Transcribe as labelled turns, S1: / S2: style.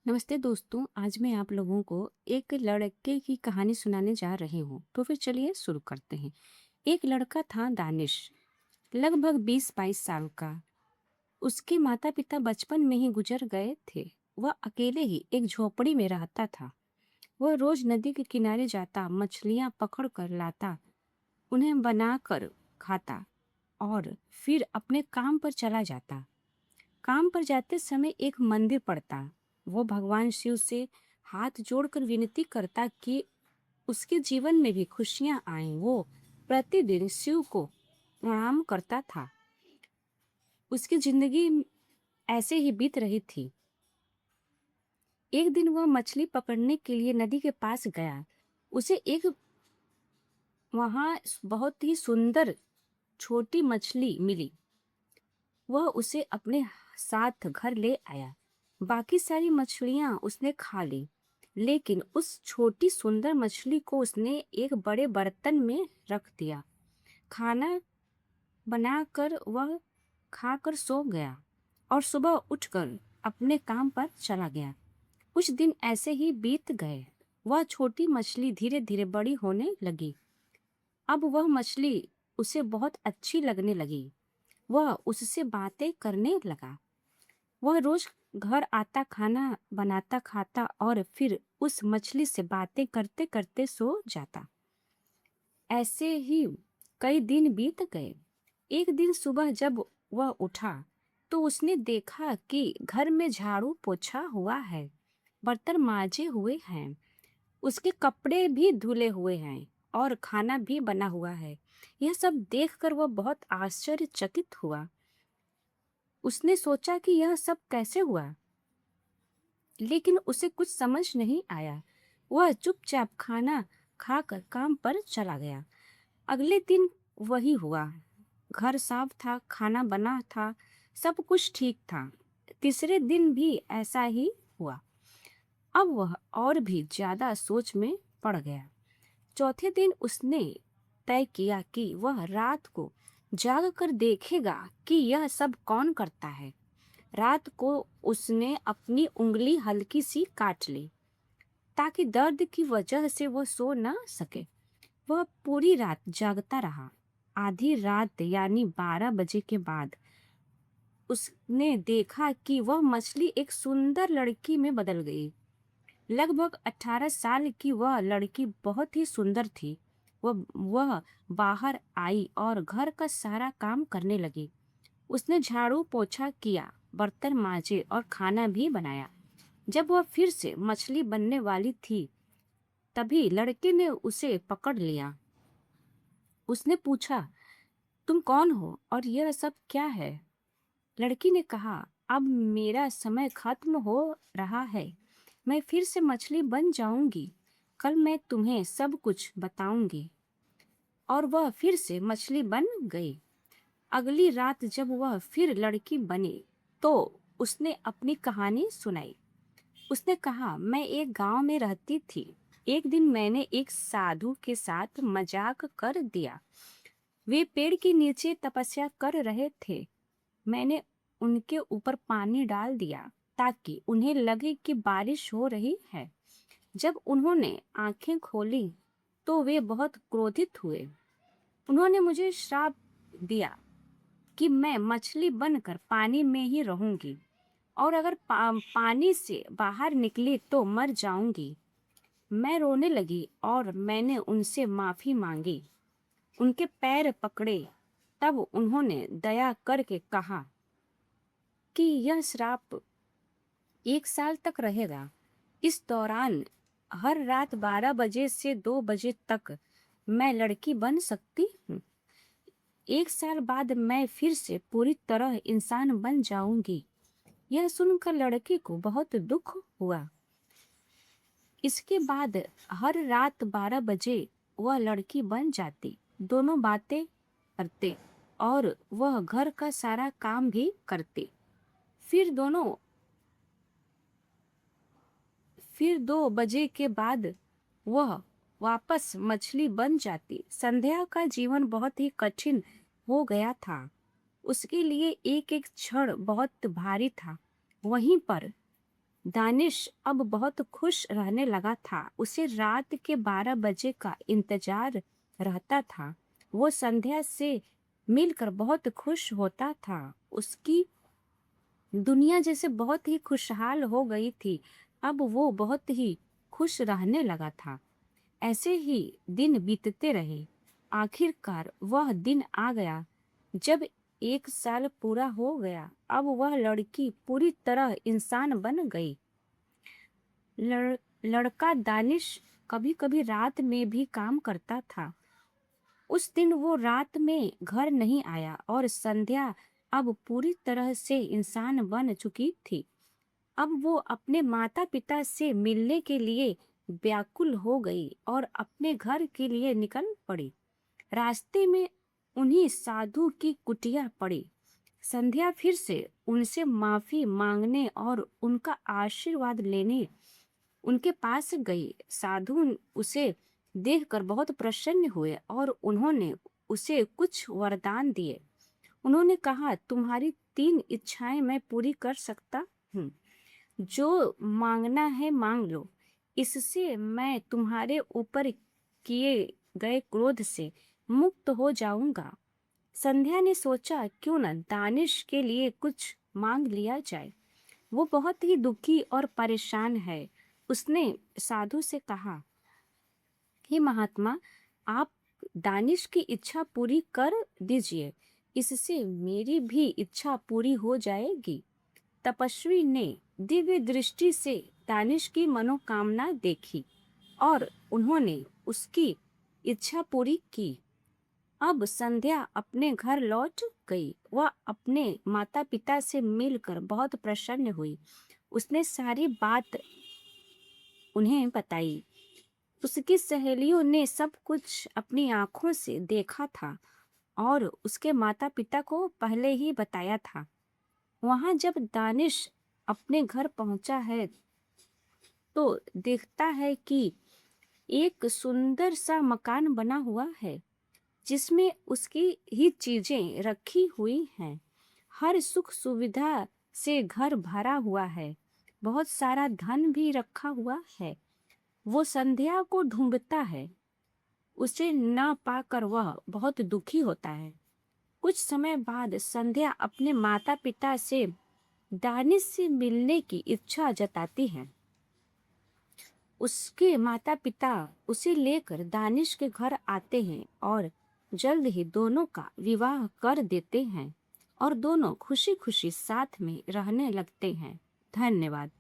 S1: नमस्ते दोस्तों, आज मैं आप लोगों को एक लड़के की कहानी सुनाने जा रही हूँ। तो फिर चलिए शुरू करते हैं। एक लड़का था दानिश, लगभग 20-22 साल का। उसके माता पिता बचपन में ही गुजर गए थे। वह अकेले ही एक झोपड़ी में रहता था। वह रोज नदी के किनारे जाता, मछलियाँ पकड़ कर लाता, उन्हें बनाकर खाता और फिर अपने काम पर चला जाता। काम पर जाते समय एक मंदिर पड़ता। वो भगवान शिव से हाथ जोड़कर विनती करता कि उसके जीवन में भी खुशियां आएं। वो प्रतिदिन शिव को प्रणाम करता था। उसकी जिंदगी ऐसे ही बीत रही थी। एक दिन वह मछली पकड़ने के लिए नदी के पास गया। उसे एक वहां बहुत ही सुंदर छोटी मछली मिली। वह उसे अपने साथ घर ले आया। बाकी सारी मछलियां उसने खा ली, लेकिन उस छोटी सुंदर मछली को उसने एक बड़े बर्तन में रख दिया। खाना बनाकर वह खाकर सो गया और सुबह उठकर अपने काम पर चला गया। कुछ दिन ऐसे ही बीत गए। वह छोटी मछली धीरे धीरे बड़ी होने लगी। अब वह मछली उसे बहुत अच्छी लगने लगी। वह उससे बातें करने लगा। वह रोज घर आता, खाना बनाता, खाता और फिर उस मछली से बातें करते करते सो जाता। ऐसे ही कई दिन बीत गए। एक दिन सुबह जब वह उठा तो उसने देखा कि घर में झाड़ू पोछा हुआ है, बर्तन मांजे हुए हैं, उसके कपड़े भी धुले हुए हैं और खाना भी बना हुआ है। यह सब देखकर वह बहुत आश्चर्यचकित हुआ। उसने सोचा कि यह सब कैसे हुआ, लेकिन उसे कुछ समझ नहीं आया। वह चुपचाप खाना खाकर काम पर चला गया। अगले दिन वही हुआ। घर साफ था, खाना बना था, सब कुछ ठीक था। तीसरे दिन भी ऐसा ही हुआ। अब वह और भी ज्यादा सोच में पड़ गया। चौथे दिन उसने तय किया कि वह रात को जाग कर देखेगा कि यह सब कौन करता है। रात को उसने अपनी उंगली हल्की सी काट ली ताकि दर्द की वजह से वह सो न सके। वह पूरी रात जागता रहा। आधी रात यानी 12 बजे के बाद उसने देखा कि वह मछली एक सुंदर लड़की में बदल गई। लगभग 18 साल की वह लड़की बहुत ही सुंदर थी। वह बाहर आई और घर का सारा काम करने लगी। उसने झाड़ू पोछा किया, बर्तन मांजे और खाना भी बनाया। जब वह फिर से मछली बनने वाली थी, तभी लड़के ने उसे पकड़ लिया। उसने पूछा, तुम कौन हो और यह सब क्या है? लड़की ने कहा, अब मेरा समय खत्म हो रहा है। मैं फिर से मछली बन जाऊंगी। कल मैं तुम्हें सब कुछ बताऊंगी। और वह फिर से मछली बन गई। अगली रात जब वह फिर लड़की बनी तो उसने अपनी कहानी सुनाई। उसने कहा, मैं एक गांव में रहती थी। एक दिन मैंने एक साधु के साथ मजाक कर दिया। वे पेड़ के नीचे तपस्या कर रहे थे। मैंने उनके ऊपर पानी डाल दिया ताकि उन्हें लगे कि बारिश हो रही है। जब उन्होंने आंखें खोली तो वे बहुत क्रोधित हुए। उन्होंने मुझे श्राप दिया कि मैं मछली बनकर पानी में ही रहूंगी और अगर पानी से बाहर निकली तो मर जाऊंगी। मैं रोने लगी और मैंने उनसे माफी मांगी, उनके पैर पकड़े। तब उन्होंने दया करके कहा कि यह श्राप 1 साल तक रहेगा। इस दौरान हर रात 12 बजे से 2 बजे तक मैं लड़की बन सकती हूँ। 1 साल बाद मैं फिर से पूरी तरह इंसान बन जाऊंगी। यह सुनकर लड़के को बहुत दुख हुआ। इसके बाद हर रात 12 बजे वह लड़की बन जाती। दोनों बातें करते और वह घर का सारा काम भी करते। फिर दोनों फिर 2 बजे के बाद वह वापस मछली बन जाती। संध्या का जीवन बहुत ही कठिन हो गया था। उसके लिए एक एक क्षण बहुत भारी था। वहीं पर दानिश अब बहुत खुश रहने लगा था। उसे रात के 12 बजे का इंतजार रहता था। वो संध्या से मिलकर बहुत खुश होता था। उसकी दुनिया जैसे बहुत ही खुशहाल हो गई थी। अब वो बहुत ही खुश रहने लगा था। ऐसे ही दिन बीतते रहे। आखिरकार वह दिन आ गया जब 1 साल पूरा हो गया। अब वह लड़की पूरी तरह इंसान बन गई। लड़, लड़का दानिश कभी कभी रात में भी काम करता था। उस दिन वो रात में घर नहीं आया और संध्या अब पूरी तरह से इंसान बन चुकी थी। अब वो अपने माता पिता से मिलने के लिए व्याकुल हो गई और अपने घर के लिए निकल पड़ी। रास्ते में उन्हीं साधु की कुटिया पड़ी। संध्या फिर से उनसे माफी मांगने और उनका आशीर्वाद लेने उनके पास गई। साधु उसे देखकर बहुत प्रसन्न हुए और उन्होंने उसे कुछ वरदान दिए। उन्होंने कहा, तुम्हारी 3 इच्छाएं मैं पूरी कर सकता हूँ। जो मांगना है मांग लो। इससे मैं तुम्हारे ऊपर किए गए क्रोध से मुक्त हो जाऊंगा। संध्या ने सोचा, क्यों न दानिश के लिए कुछ मांग लिया जाए। वो बहुत ही दुखी और परेशान है। उसने साधु से कहा, हे महात्मा, आप दानिश की इच्छा पूरी कर दीजिए। इससे मेरी भी इच्छा पूरी हो जाएगी। तपस्वी ने दिव्य दृष्टि से दानिश की मनोकामना देखी और उन्होंने उसकी इच्छा पूरी की। अब संध्या अपने घर लौट गई। वह अपने माता पिता से मिलकर बहुत प्रसन्न हुई। उसने सारी बात उन्हें बताई। उसकी सहेलियों ने सब कुछ अपनी आंखों से देखा था और उसके माता पिता को पहले ही बताया था। वहां जब दानिश अपने घर पहुंचा है तो देखता है कि एक सुंदर सा मकान बना हुआ है जिसमें उसकी ही चीजें रखी हुई हैं। हर सुख सुविधा से घर भरा हुआ है। बहुत सारा धन भी रखा हुआ है। वो संध्या को ढूंढता है। उसे न पाकर वह बहुत दुखी होता है। कुछ समय बाद संध्या अपने माता पिता से दानिश से मिलने की इच्छा जताती है। उसके माता पिता उसे लेकर दानिश के घर आते हैं और जल्द ही दोनों का विवाह कर देते हैं और दोनों खुशी खुशी साथ में रहने लगते हैं। धन्यवाद।